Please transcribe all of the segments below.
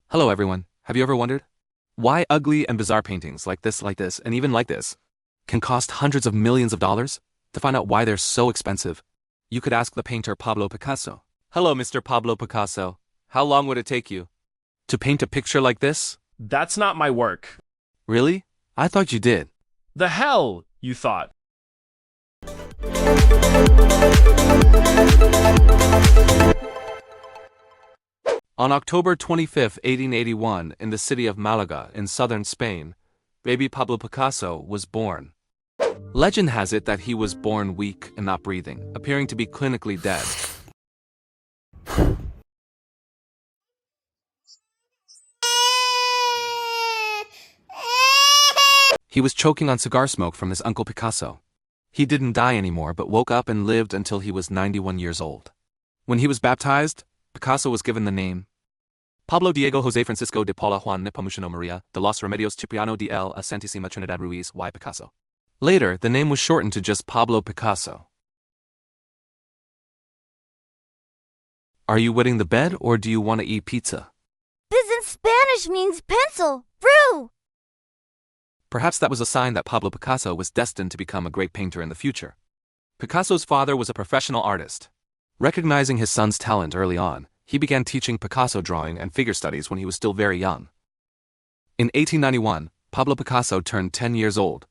Hello everyone, have you ever wondered why ugly and bizarre paintings like this, and even like this, can cost hundreds of millions of dollars? To find out why they're so expensive, you could ask the painter Pablo Picasso. Hello Mr. Pablo Picasso, how long would it take you to paint a picture like this? That's not my work. Really? I thought you did. The hell, you thought? On October 25, 1881, in the city of Malaga, in southern Spain, baby Pablo Picasso was born. Legend has it that he was born weak and not breathing, appearing to be clinically dead. He was choking on cigar smoke from his uncle Picasso. He didn't die anymore but woke up and lived until he was 91 years old. When he was baptized, Picasso was given the name Pablo Diego José Francisco de Paula Juan Nepomuceno Maria de los Remedios Cipriano de la Santísima Trinidad Ruiz y Picasso. Later, the name was shortened to just Pablo Picasso. Are you wetting the bed or do you want to eat pizza? This in Spanish means pencil. Brew! Perhaps that was a sign that Pablo Picasso was destined to become a great painter in the future. Picasso's father was a professional artist. Recognizing his son's talent early on, he began teaching Picasso drawing and figure studies when he was still very young. In 1891, Pablo Picasso turned 10 years old.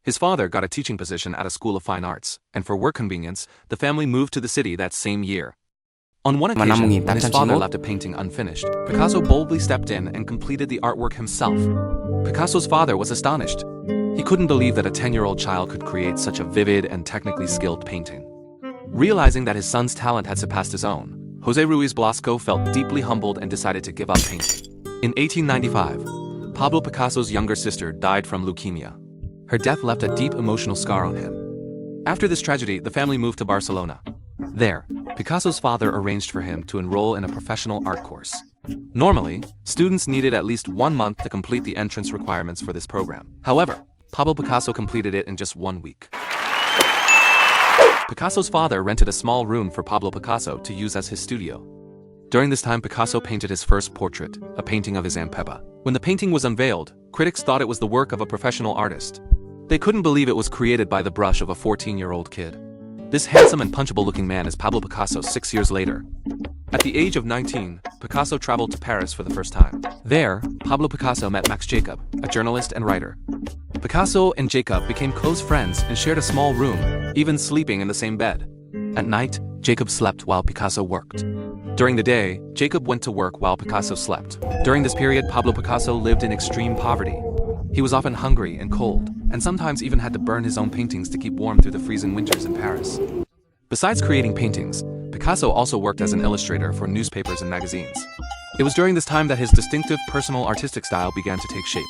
His father got a teaching position at a school of fine arts, and for work convenience, the family moved to the city that same year. On one occasion, when his father left a painting unfinished, Picasso boldly stepped in and completed the artwork himself. Picasso's father was astonished. He couldn't believe that a 10-year-old child could create such a vivid and technically skilled painting. Realizing that his son's talent had surpassed his own, José Ruiz Blasco felt deeply humbled and decided to give up painting. In 1895, Pablo Picasso's younger sister died from leukemia. Her death left a deep emotional scar on him. After this tragedy, the family moved to Barcelona. There, Picasso's father arranged for him to enroll in a professional art course. Normally, students needed at least 1 month to complete the entrance requirements for this program. However, Pablo Picasso completed it in just 1 week. Picasso's father rented a small room for Pablo Picasso to use as his studio. During this time, Picasso painted his first portrait, a painting of his Aunt Pepa. When the painting was unveiled, critics thought it was the work of a professional artist. They couldn't believe it was created by the brush of a 14-year-old kid. This handsome and punchable-looking man is Pablo Picasso 6 years later. At the age of 19, Picasso traveled to Paris for the first time. There, Pablo Picasso met Max Jacob, a journalist and writer. Picasso and Jacob became close friends and shared a small room, even sleeping in the same bed. At night, Jacob slept while Picasso worked. During the day, Jacob went to work while Picasso slept. During this period, Pablo Picasso lived in extreme poverty. He was often hungry and cold, and sometimes even had to burn his own paintings to keep warm through the freezing winters in Paris. Besides creating paintings, Picasso also worked as an illustrator for newspapers and magazines. It was during this time that his distinctive personal artistic style began to take shape.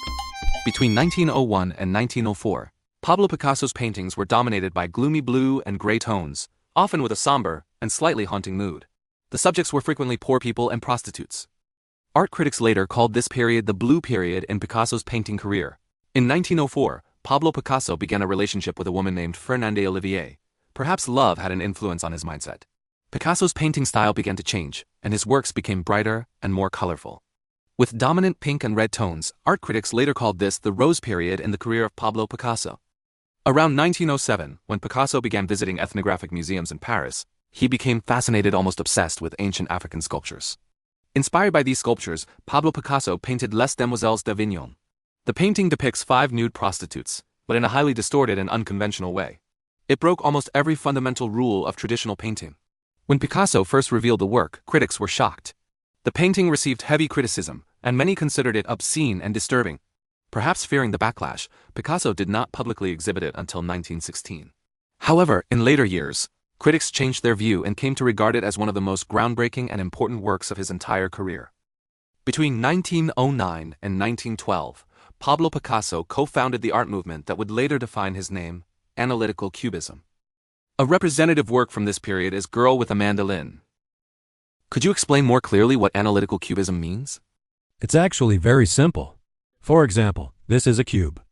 Between 1901 and 1904, Pablo Picasso's paintings were dominated by gloomy blue and gray tones, often with a somber and slightly haunting mood. The subjects were frequently poor people and prostitutes. Art critics later called this period the blue period in Picasso's painting career. In 1904, Pablo Picasso began a relationship with a woman named Fernande Olivier. Perhaps love had an influence on his mindset. Picasso's painting style began to change, and his works became brighter and more colorful. With dominant pink and red tones, art critics later called this the rose period in the career of Pablo Picasso. Around 1907, when Picasso began visiting ethnographic museums in Paris, he became fascinated, almost obsessed with ancient African sculptures. Inspired by these sculptures, Pablo Picasso painted Les Demoiselles d'Avignon. The painting depicts 5 nude prostitutes, but in a highly distorted and unconventional way. It broke almost every fundamental rule of traditional painting. When Picasso first revealed the work, critics were shocked. The painting received heavy criticism, and many considered it obscene and disturbing. Perhaps fearing the backlash, Picasso did not publicly exhibit it until 1916. However, in later years, critics changed their view and came to regard it as one of the most groundbreaking and important works of his entire career. Between 1909 and 1912, Pablo Picasso co-founded the art movement that would later define his name, analytical Cubism. A representative work from this period is Girl with a Mandolin. Could you explain more clearly what analytical Cubism means? It's actually very simple. For example, this is a cube.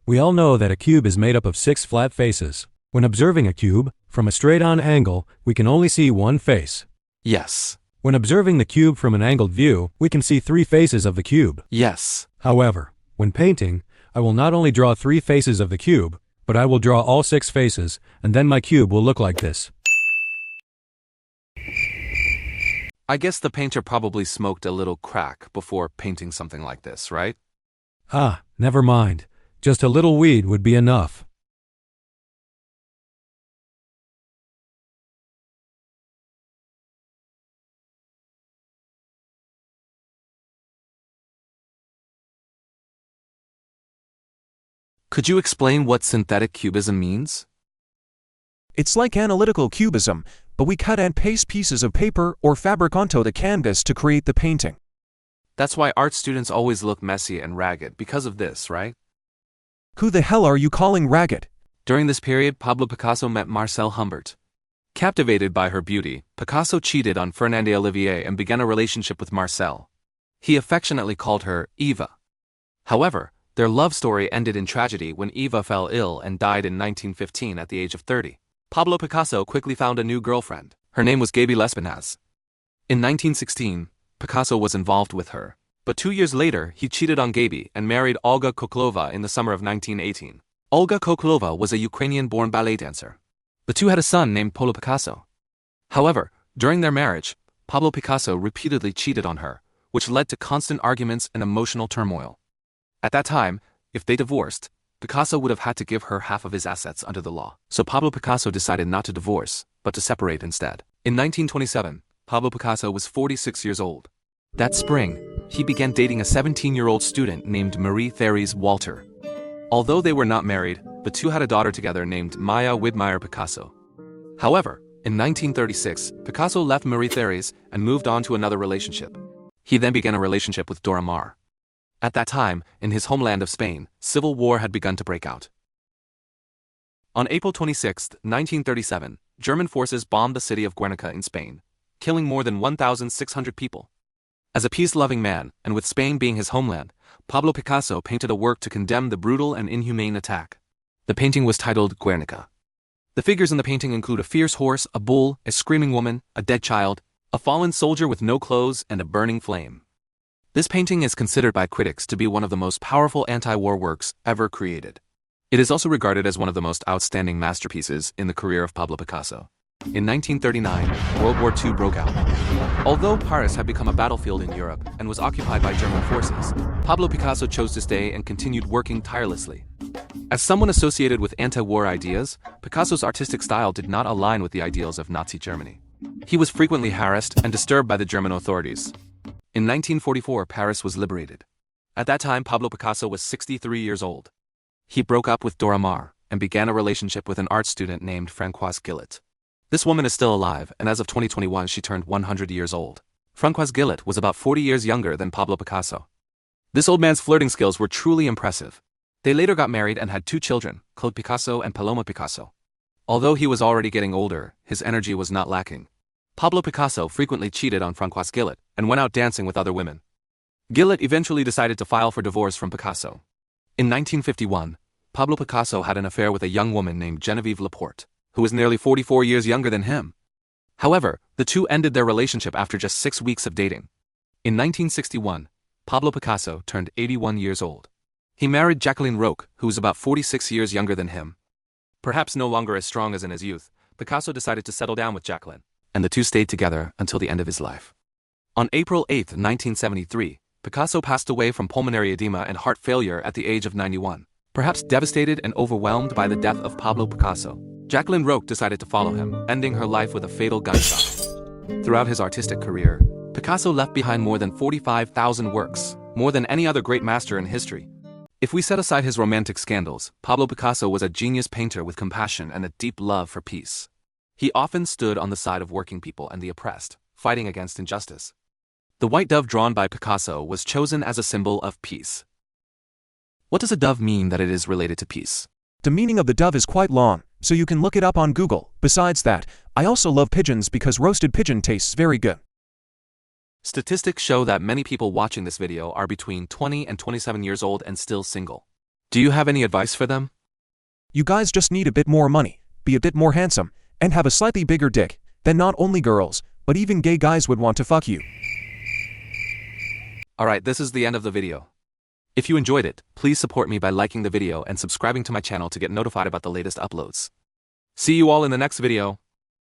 We all know that a cube is made up of 6 flat faces. When observing a cube, from a straight-on angle, we can only see one face. Yes. When observing the cube from an angled view, we can see 3 faces of the cube. Yes. However, when painting, I will not only draw 3 faces of the cube, but I will draw all 6 faces, and then my cube will look like this. I guess the painter probably smoked a little crack before painting something like this, right? Ah, never mind. Just a little weed would be enough. Could you explain what synthetic cubism means? It's like analytical cubism, but we cut and paste pieces of paper or fabric onto the canvas to create the painting. That's why art students always look messy and ragged because of this, right? Who the hell are you calling ragged? During this period, Pablo Picasso met Marcel Humbert. Captivated by her beauty, Picasso cheated on Fernande Olivier and began a relationship with Marcel. He affectionately called her Eva. However, their love story ended in tragedy when Eva fell ill and died in 1915 at the age of 30. Pablo Picasso quickly found a new girlfriend. Her name was Gaby Lespinasse. In 1916, Picasso was involved with her, but 2 years later he cheated on Gaby and married Olga Koklova in the summer of 1918. Olga Koklova was a Ukrainian-born ballet dancer. The two had a son named Pablo Picasso. However, during their marriage, Pablo Picasso repeatedly cheated on her, which led to constant arguments and emotional turmoil. At that time, if they divorced, Picasso would have had to give her half of his assets under the law. So Pablo Picasso decided not to divorce, but to separate instead. In 1927, Pablo Picasso was 46 years old. That spring, he began dating a 17-year-old student named Marie-Thérèse Walter. Although they were not married, the two had a daughter together named Maya Widmeyer Picasso. However, in 1936, Picasso left Marie-Thérèse and moved on to another relationship. He then began a relationship with Dora Maar. At that time, in his homeland of Spain, civil war had begun to break out. On April 26, 1937, German forces bombed the city of Guernica in Spain, killing more than 1,600 people. As a peace-loving man, and with Spain being his homeland, Pablo Picasso painted a work to condemn the brutal and inhumane attack. The painting was titled Guernica. The figures in the painting include a fierce horse, a bull, a screaming woman, a dead child, a fallen soldier with no clothes, and a burning flame. This painting is considered by critics to be one of the most powerful anti-war works ever created. It is also regarded as one of the most outstanding masterpieces in the career of Pablo Picasso. In 1939, World War II broke out. Although Paris had become a battlefield in Europe and was occupied by German forces, Pablo Picasso chose to stay and continued working tirelessly. As someone associated with anti-war ideas, Picasso's artistic style did not align with the ideals of Nazi Germany. He was frequently harassed and disturbed by the German authorities. In 1944, Paris was liberated. At that time, Pablo Picasso was 63 years old. He broke up with Dora Maar and began a relationship with an art student named Françoise Gillet. This woman is still alive, and as of 2021, she turned 100 years old. Françoise Gillet was about 40 years younger than Pablo Picasso. This old man's flirting skills were truly impressive. They later got married and had 2 children, Claude Picasso and Paloma Picasso. Although he was already getting older, his energy was not lacking. Pablo Picasso frequently cheated on Françoise Gillet and went out dancing with other women. Gillet eventually decided to file for divorce from Picasso. In 1951, Pablo Picasso had an affair with a young woman named Geneviève Laporte, who was nearly 44 years younger than him. However, the two ended their relationship after just 6 weeks of dating. In 1961, Pablo Picasso turned 81 years old. He married Jacqueline Roch, who was about 46 years younger than him. Perhaps no longer as strong as in his youth, Picasso decided to settle down with Jacqueline, and the two stayed together until the end of his life. On April 8, 1973, Picasso passed away from pulmonary edema and heart failure at the age of 91. Perhaps devastated and overwhelmed by the death of Pablo Picasso, Jacqueline Roch decided to follow him, ending her life with a fatal gunshot. Throughout his artistic career, Picasso left behind more than 45,000 works, more than any other great master in history. If we set aside his romantic scandals, Pablo Picasso was a genius painter with compassion and a deep love for peace. He often stood on the side of working people and the oppressed, fighting against injustice. The white dove drawn by Picasso was chosen as a symbol of peace. What does a dove mean that it is related to peace? The meaning of the dove is quite long, so you can look it up on Google. Besides that, I also love pigeons because roasted pigeon tastes very good. Statistics show that many people watching this video are between 20 and 27 years old and still single. Do you have any advice for them? You guys just need a bit more money, be a bit more handsome, and have a slightly bigger dick. Then not only girls, but even gay guys would want to fuck you. Alright, this is the end of the video. If you enjoyed it, please support me by liking the video and subscribing to my channel to get notified about the latest uploads. See you all in the next video.